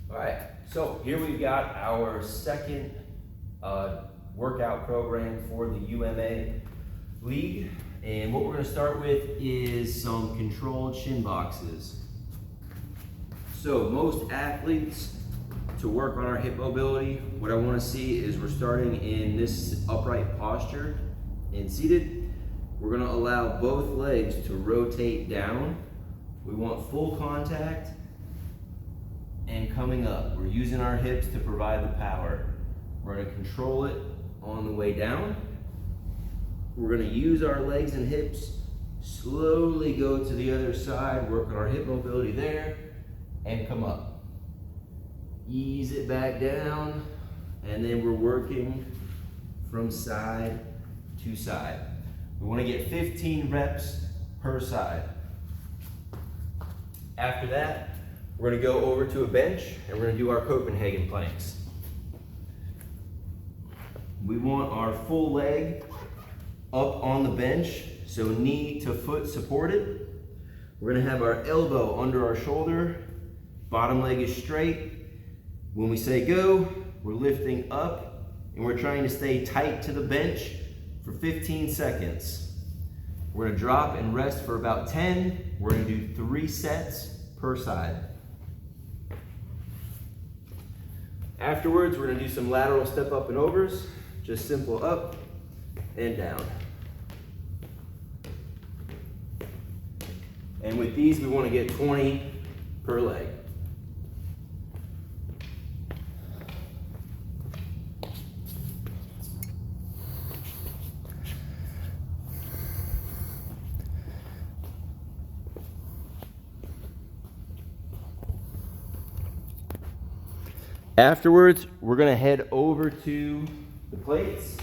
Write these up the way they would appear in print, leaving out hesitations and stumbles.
All right, so here we've got our second workout program for the UMA League. And what we're gonna start with is some controlled shin boxes. So most athletes, to work on our hip mobility, what I wanna see is we're starting in this upright posture and seated. We're gonna allow both legs to rotate down. We want full contact and coming up. We're using our hips to provide the power. We're gonna control it on the way down. We're gonna use our legs and hips, slowly go to the other side, work on our hip mobility there, and come up. Ease it back down, and then we're working from side to side. We wanna get 15 reps per side. After that, we're gonna go over to a bench and we're gonna do our Copenhagen planks. We want our full leg up on the bench, so knee to foot supported. We're gonna have our elbow under our shoulder, bottom leg is straight. When we say go, we're lifting up and we're trying to stay tight to the bench for 15 seconds. We're gonna drop and rest for about 10. We're gonna do 3 sets per side. Afterwards, we're gonna do some lateral step up and overs, just simple up and down. And with these, we wanna get 20 per leg. Afterwards, we're gonna head over to the plates.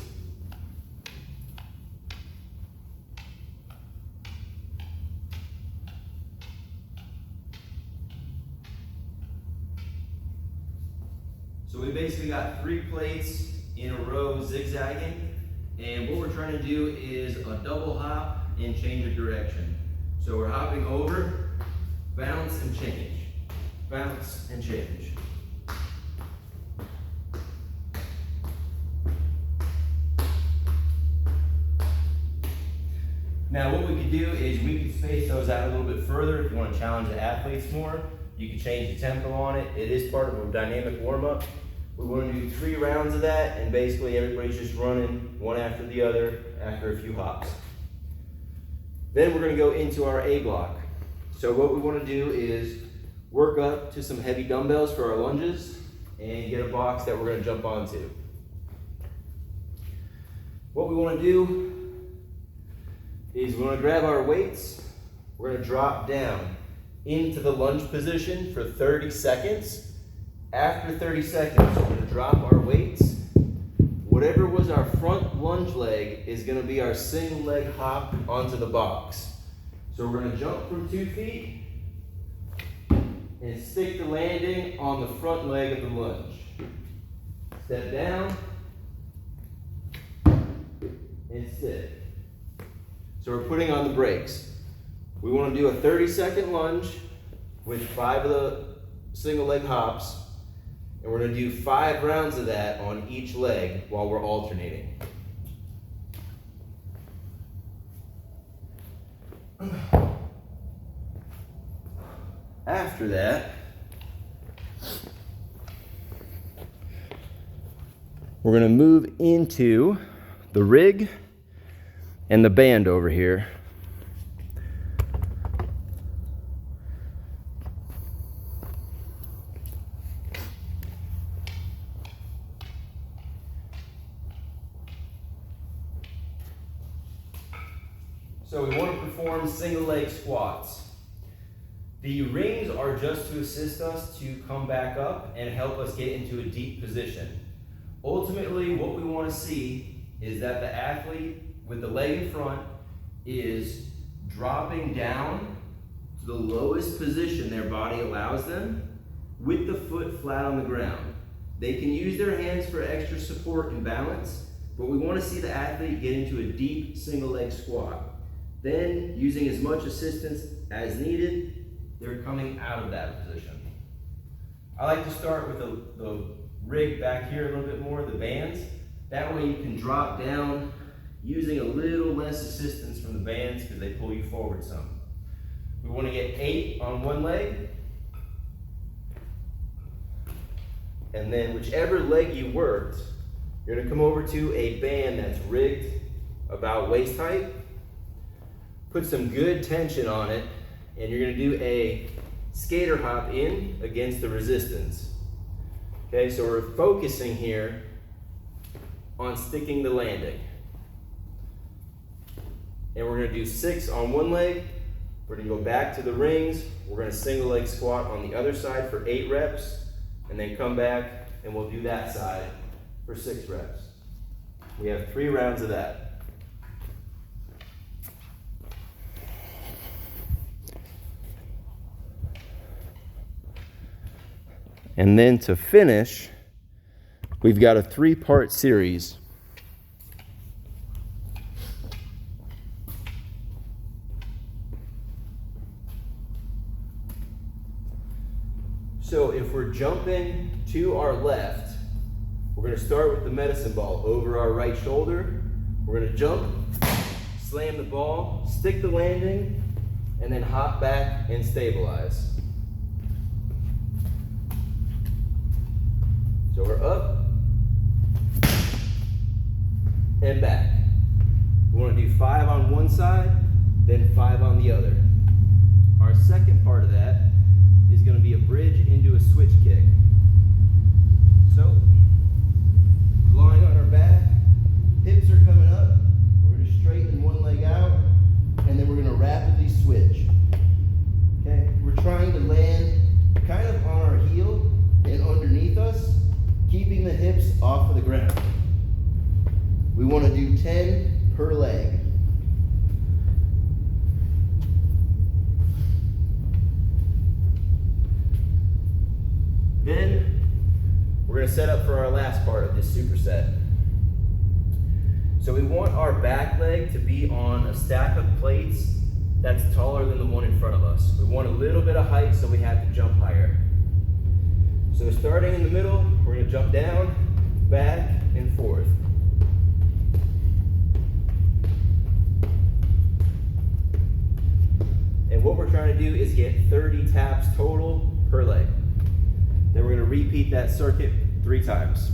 So we basically got 3 plates in a row zigzagging, and what we're trying to do is a double hop and change of direction. So we're hopping over, bounce and change, bounce and change. Now what we could do is we could space those out a little bit further if you want to challenge the athletes more. You can change the tempo on it. It is part of a dynamic warm-up. We want to do 3 rounds of that, and basically everybody's just running one after the other after a few hops. Then we're going to go into our A block. So what we want to do is work up to some heavy dumbbells for our lunges and get a box that we're going to jump onto. What we want to do is we want to grab our weights, we're going to drop down into the lunge position for 30 seconds. After 30 seconds, we're going to drop our weights. Whatever was our front lunge leg is going to be our single leg hop onto the box. So we're going to jump from 2 feet and stick the landing on the front leg of the lunge. Step down and sit. So we're putting on the brakes. We want to do a 30-second lunge with 5 of the single leg hops, and we're going to do 5 rounds of that on each leg while we're alternating. After that, we're going to move into the rig and the band over here. So we want to perform single leg squats. The rings are just to assist us to come back up and help us get into a deep position. Ultimately, what we want to see is that the athlete with the leg in front is dropping down to the lowest position their body allows them with the foot flat on the ground. They can use their hands for extra support and balance, but we want to see the athlete get into a deep single leg squat. Then, using as much assistance as needed, they're coming out of that position. I like to start with the rig back here a little bit more, the bands. That way you can drop down using a little less assistance from the bands because they pull you forward some. We want to get 8 on one leg. And then whichever leg you worked, you're going to come over to a band that's rigged about waist height. Put some good tension on it, and you're going to do a skater hop in against the resistance. Okay, so we're focusing here on sticking the landing. And we're going to do 6 on one leg. We're going to go back to the rings. We're going to single leg squat on the other side for 8 reps. And then come back and we'll do that side for 6 reps. We have 3 rounds of that. And then to finish, we've got a 3-part series. So if we're jumping to our left, we're going to start with the medicine ball over our right shoulder. We're going to jump, slam the ball, stick the landing, and then hop back and stabilize. So we're up and back. We want to do 5 on one side, then 5 on the other. Our second part of that is going to be a bridge into a switch kick. So, lying on our back, hips are coming up, we're going to straighten one leg out, and then we're going to rapidly switch. Okay, we're trying to land kind of on our heel and underneath us, keeping the hips off of the ground. We want to do 10 per leg. Then we're going to set up for our last part of this superset. So we want our back leg to be on a stack of plates that's taller than the one in front of us. We want a little bit of height, so we have to jump higher. So starting in the middle, we're going to jump down, back, and forth. And what we're trying to do is get 30 taps total per leg. Then we're going to repeat that circuit 3 times.